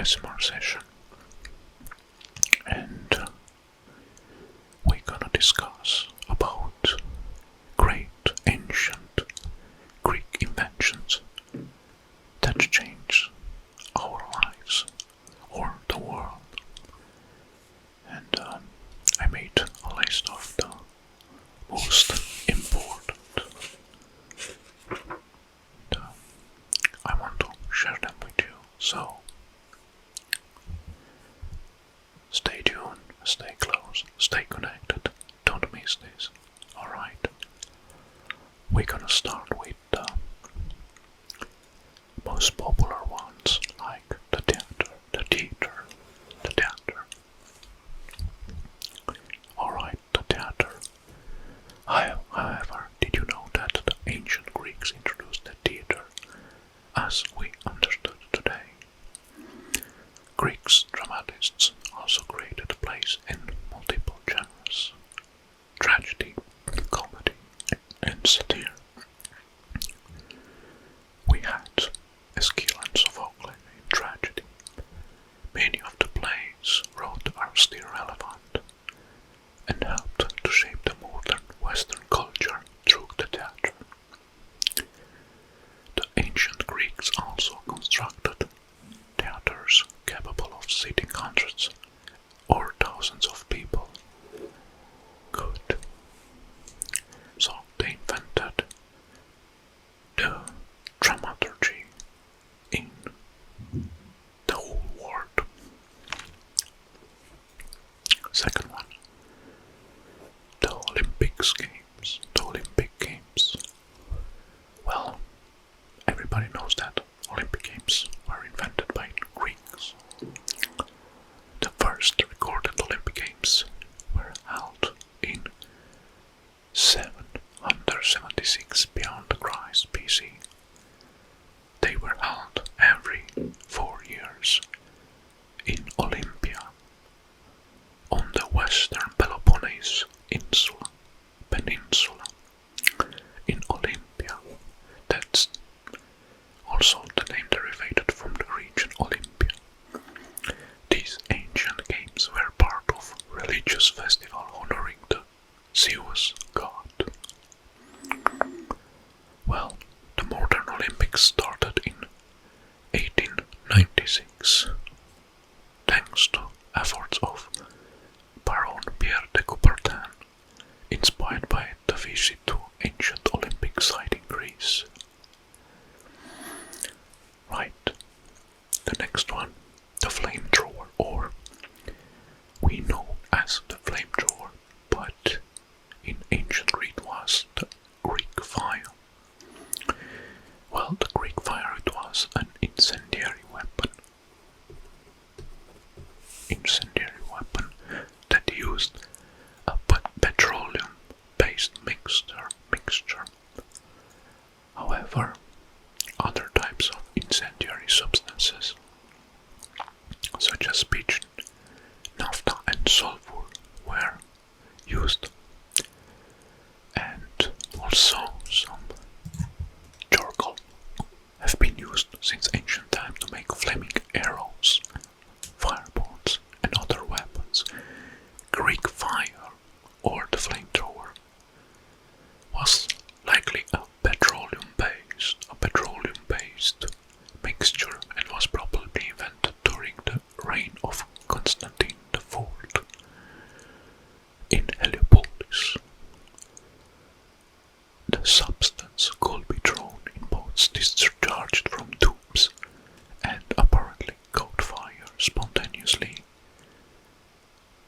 ASMR session, and we're gonna discuss about great ancient Greek inventions that change our lives or the world. And I made a list of the most important. And, I want to share them with you. So stay tuned, stay close, stay connected. Don't miss this. Alright. We're gonna start with the most popular ones, like the theater. Alright, the theater. However, did you know that the ancient Greeks introduced the theater as we understood today? Greeks dramatists also created plays in multiple genres: tragedy, comedy, and satire. We had Aeschylus and Sophocles in tragedy. Many of the plays wrote are still relevant and helped to shape the modern Western culture through the theatre. The ancient Greeks also constructed theatres capable of seating hundreds or thousands of people. Good. So they invented the dramaturgy in the whole world. Second one, the Olympics Games. The Olympic Games. Well, everybody knows that Olympic Games were invented by Greeks. The first recorded Olympic Games were held in 776 beyond Christ BC. They were held every 4 years in Olympia, on the western Peloponnese peninsula. In Olympia, that's also the name derivated from the region Olympia. These ancient games were part of religious festival honoring the Zeus god. Well, the modern Olympics started in 1896, thanks to efforts of Baron Pierre de Coubertin, inspired by the visit to ancient Olympic site in Greece. Right, the next one, the flamethrower, or we know as the flamethrower, but in ancient Greek was the Greek fire. Well, the Greek fire, it was an incendiary weapon. That used a petroleum-based mixture. However, other types of incendiary substances, such as pitch, naphtha, and sulfur, were used, and also some charcoal have been used since ancient times to make flaming arrows, fireballs, and other weapons. Greek fire, or the flamethrower, was likely a petroleum-based mixture and was probably invented during the reign of Constantine IV in Heliopolis. The substance could be thrown in boats discharged from tubes and apparently caught fire spontaneously,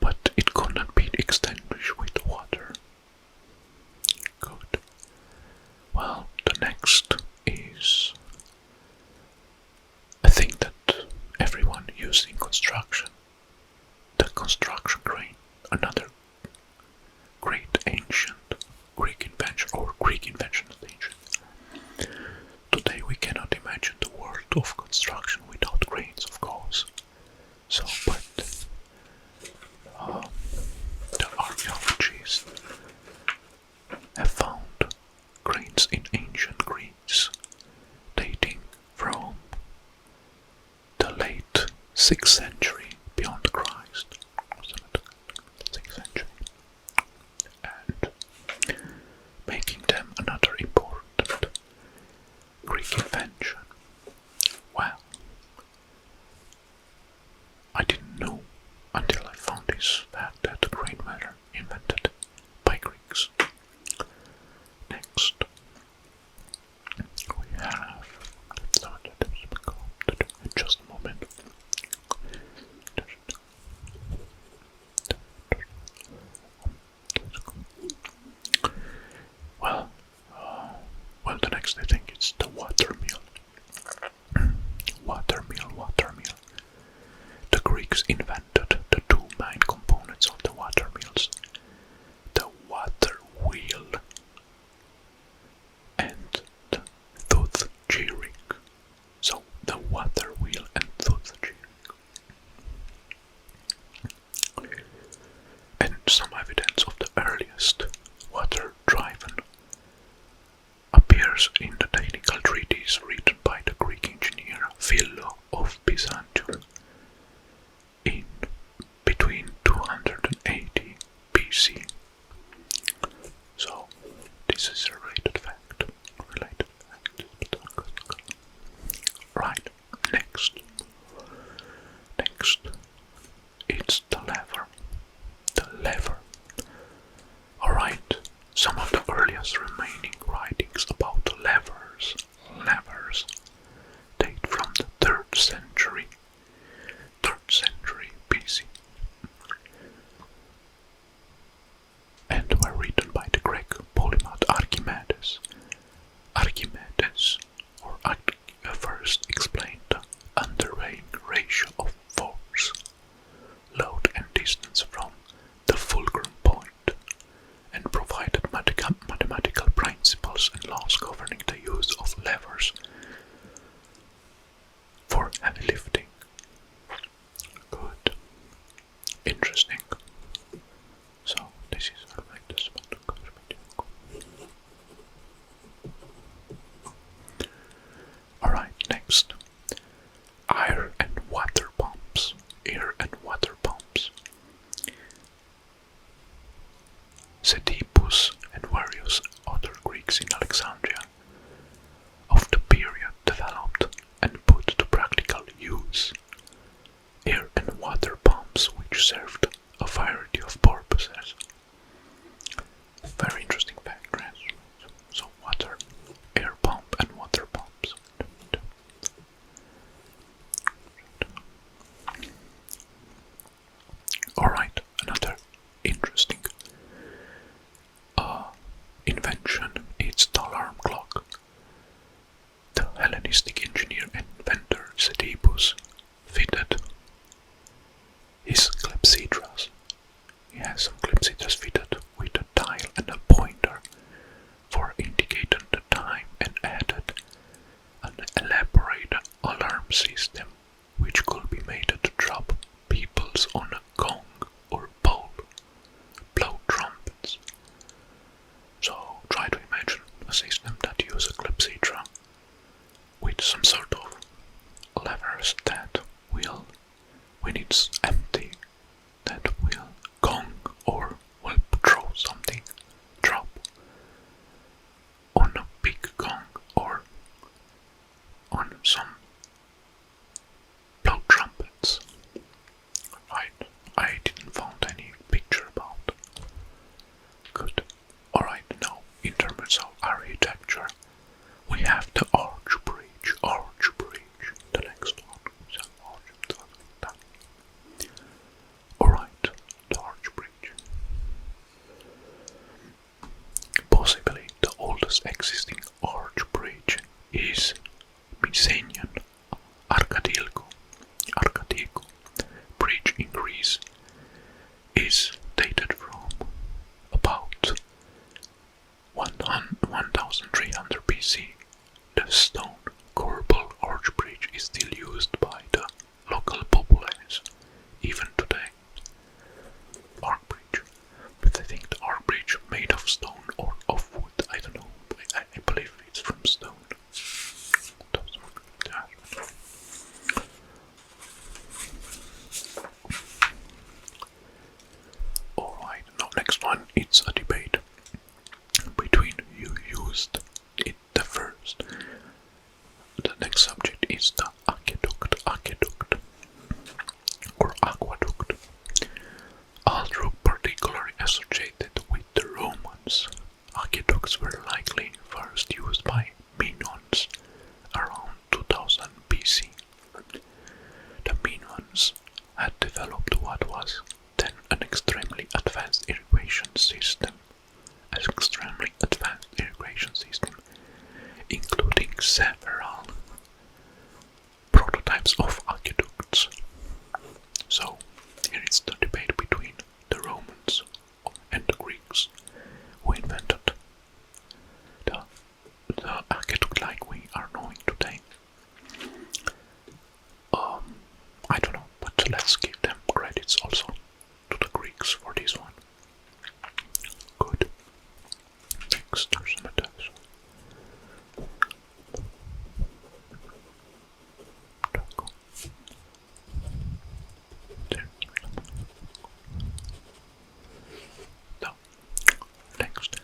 but it could not be extinguished with water. Good. Well, the next is a thing that everyone used in construction, the construction crane, another great ancient Greek invention, or Greek invention of ancient. Today we cannot imagine the world of construction without cranes, of course. So, but the archaeologists have found cranes in ancient Greece dating from the late 6th century beyond Christ. 6th century. And making them another important Greek invention. Well, I didn't know until I found this fact that the grain were invented by Greeks. Next, we have, just a moment. Well, the next I think it's the Watermill. Watermill. The Greeks invented the two main components of the watermills, the water wheel and the tooth gearing. So the water wheel and tooth gearing. And some evidence of the earliest water-driven appears in the technical treatise written by the Greek engineer Philo of Byzantium in between 280 BC. So this is a related fact. Right, next, it's the lever. Alright, some of the earliest remaining writings about the levers date from the 3rd century BC, and were written by the Greek polymath Archimedes. First explained the underlying ratio of force, load and distance from the fulcrum point, and provided mathematical principles and laws governing the use of levers for heavy lifting. Good. Interesting. So this is like this one. Alright, next. Air and water pumps. Ctesippus and various other Greeks in Alexandria of the period developed and put to practical use air and water pumps which served a variety of purposes. Very interesting fact, right? So water, air pump and water pumps. Alright, another interesting invention is the alarm clock. The Hellenistic engineer and inventor Ctesippus fitted his clepsydras. He has some clepsydras fitted with a dial and a pointer for indicating the time, and added an elaborate alarm system which could be made to drop peoples on a gong or bowl, blow trumpets. So try to imagine a system that uses a clepsydra with some sort of levers that will, when it's empty, that will gong or will throw something, drop on a big gong or on some blow trumpets. Right, I didn't find any picture about. Good. Alright, now in terms of architecture, we have the arch bridge, the next one. advanced irrigation system, including several prototypes of aqueducts. So here is the debate between the Romans and the Greeks who invented the aqueduct like we are knowing today. I don't know, but let's give them credits also to the Greeks for this one. Good. Next, there's some attacks. Now, next,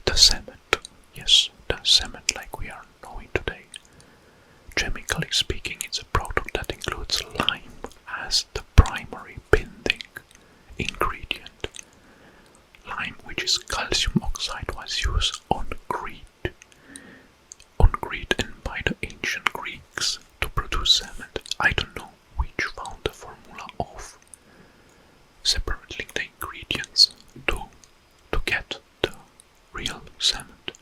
the cement. Yes, the cement like we are knowing today. Chemically speaking, it's a product that includes lime as the primary binding ingredient. Lime, which is calcium oxide, was used on Crete and by the ancient Greeks to produce cement. I don't know which found the formula of separating the ingredients to get the real cement.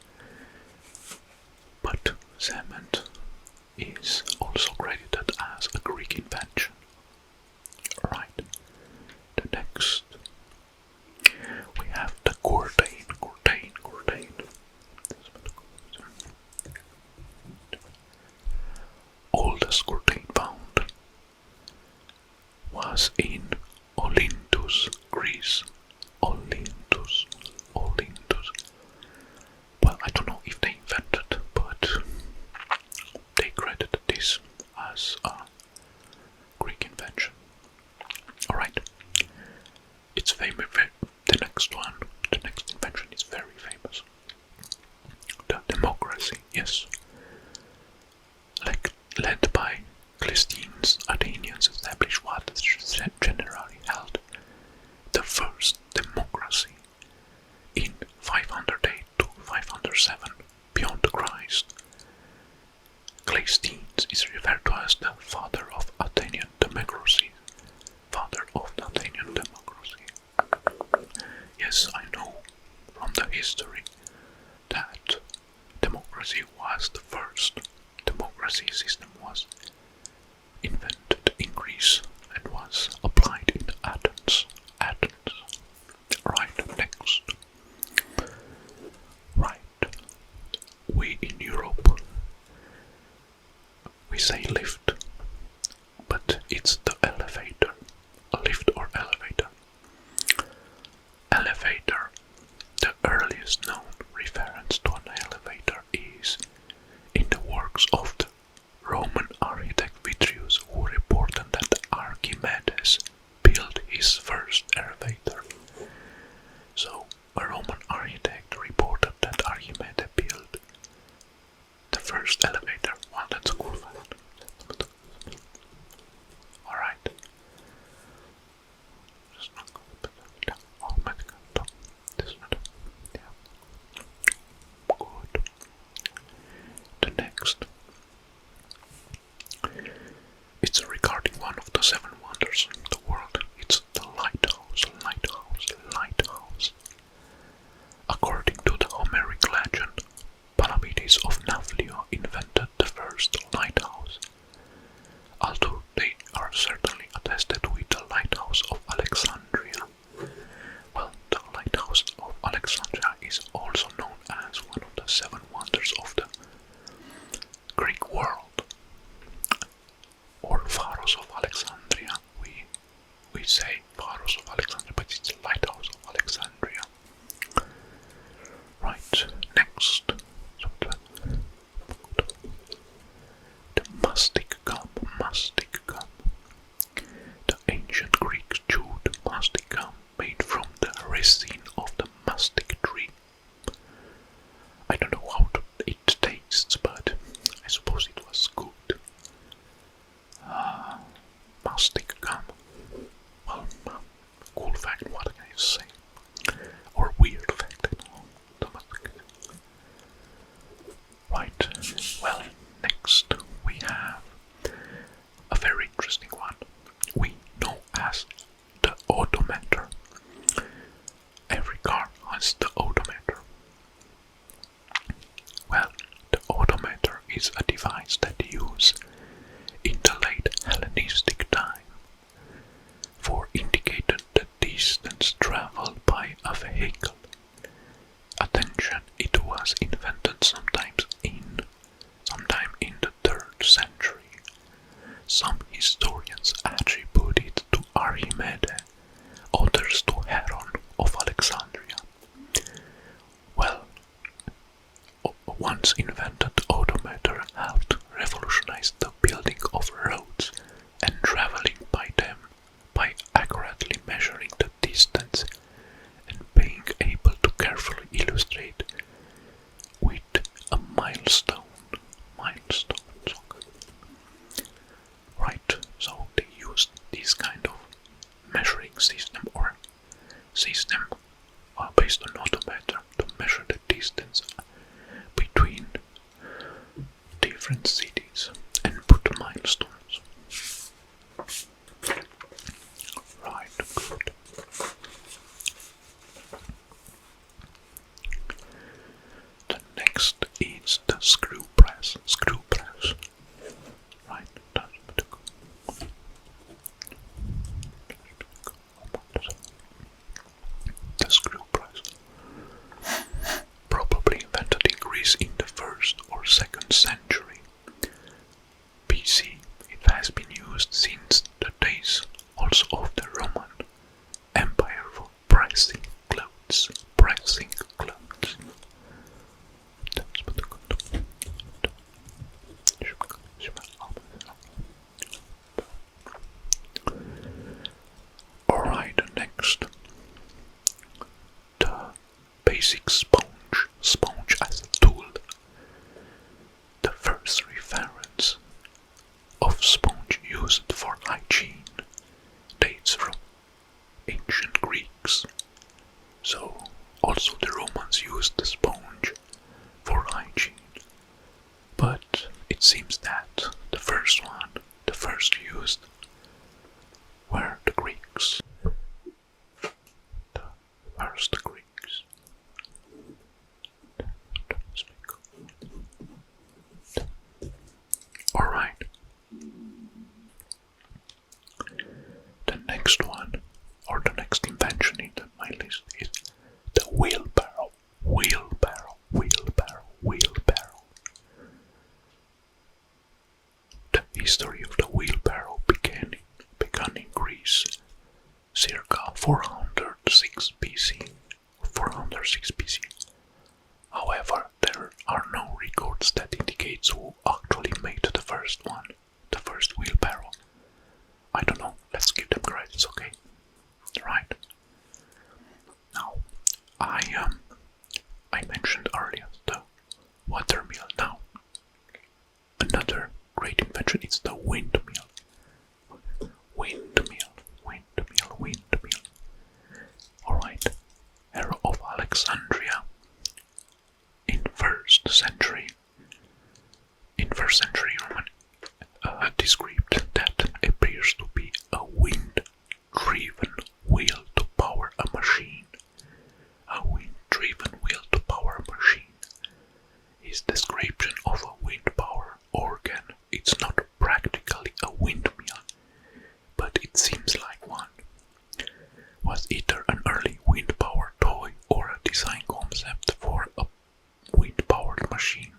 But cement is also credited as a Greek invention. Right. The next we have the curtain. Oldest curtain found was in Olynthus, Greece. Olynthus. Well, I don't know if they invented, but they credited this as a Greek invention. Alright. It's famous. The next invention is very famous. The democracy, yes. Led by Cleisthenes, Athenians established what is generally held the first democracy in 508 to 507 beyond Christ. Cleisthenes is referred to as the father of Athenian democracy. Yes, I know from the history that democracy was the first democracy system was invented in Greece and was applied in Athens. Right, next. Right. We in Europe, we say lift, but it's the elevator. A lift or elevator. Elevator. The earliest known reference to an elevator is in the works of the Roman architect Vitruvius, who reported that Archimedes built his first elevator. So, a Roman architect reported that Archimedes built the first elevator. Wow, that's a cool fact. Alright. Oh my god. This one. Yeah. Good. The next. It's regarding one of the seven wonders of the world. It's the lighthouse. According to the Homeric legend, Palamedes of Nafplio invented the first lighthouse, although they are certainly attested with the lighthouse of Alexandria. Well, the lighthouse of Alexandria is also known as one of the seven wonders of the Greek world, or Pharos of Alexandria. We Some historians attribute it to Archimedes, others to Heron of Alexandria. Well, once invented Autometer helped revolutionize the building of roads and traveling by them by accurately measuring the distance and being able to carefully illustrate with a milestone. Right, so they used this kind of measuring system or system based on Autometer to measure the distance between different cities and put milestones. Right, good. The next is the screw press. Screw press. Right, the screw press. Probably invented in Greece in the 1st or 2nd century BC. It has been used since the days also of the Roman Empire for pressing clothes. Alright, next. The basic sponge as a tool. The first reference of sponge used for hygiene dates from ancient Greeks. So also the Romans used the sponge for hygiene. But it seems that the first used were the Greeks. The Greeks. Alright. The next one, or the next invention in my list is the wheelbarrow. The history of the wheelbarrow began in Greece circa 406 BC. However, there are no records that indicates who actually made the first wheelbarrow. I don't know, let's give them credits, okay? Right. Now, I mentioned earlier the watermill. Now, another great invention is the windmill. Alright, Hero of Alexandria in first century Roman described that appears to be a wind-driven wheel to power a machine. His description of a wind power organ, it's not practically a windmill, but it seems like one. Was either an early wind-powered toy or a design concept for a wind-powered machine.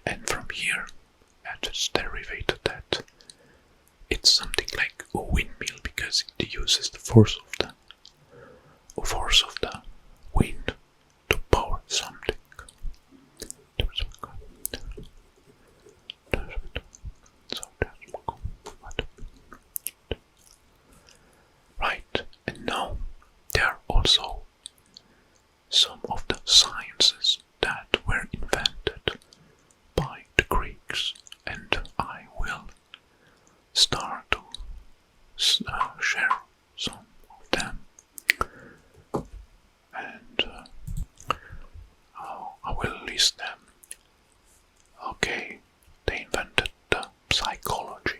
And from here, it's derivated that it's something like a windmill because it uses the force of the wind to power something. Right, and now there are also some of the sciences that were invented by the Greeks, and I will start to share some of them, and I will list them. Okay, they invented the psychology.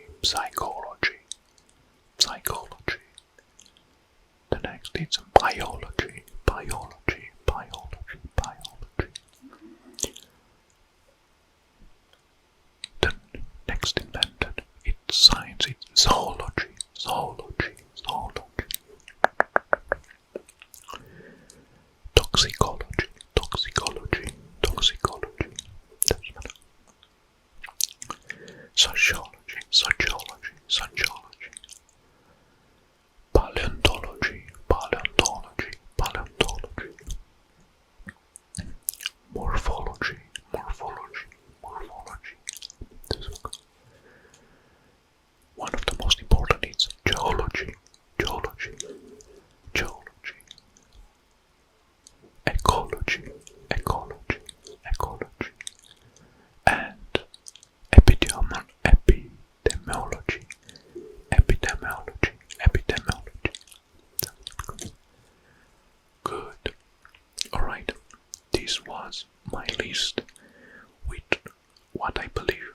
The next is biology. The next invented it's science, it's zoology. Toxicology. Sociology. sociology, paleontology, paleontology, paleontology, morphology, morphology, morphology. One of the most important is geology, geology, geology, ecology, ecology, ecology, and epidemiology, epidemiology, epidemiology. Good. Alright, this was my list with what I believe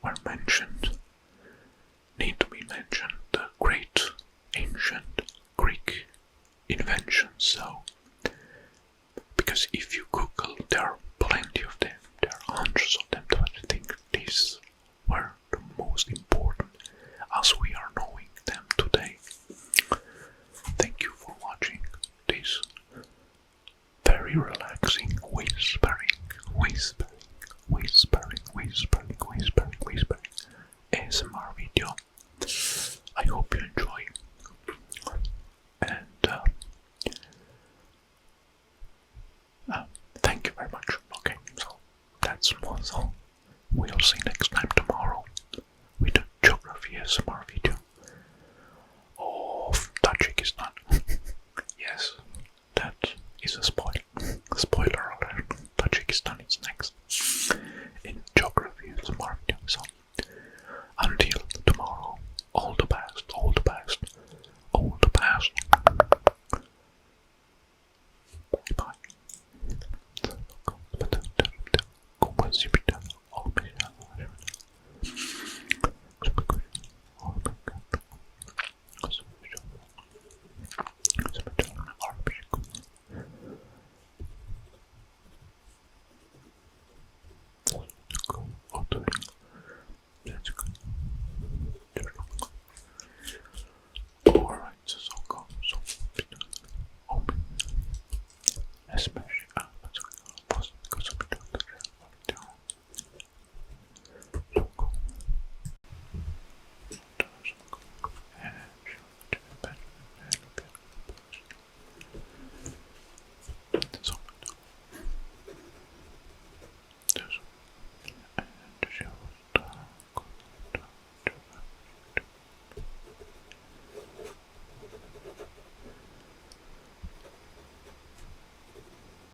were mentioned, need to be mentioned, the great ancient Greek inventions. So, because if you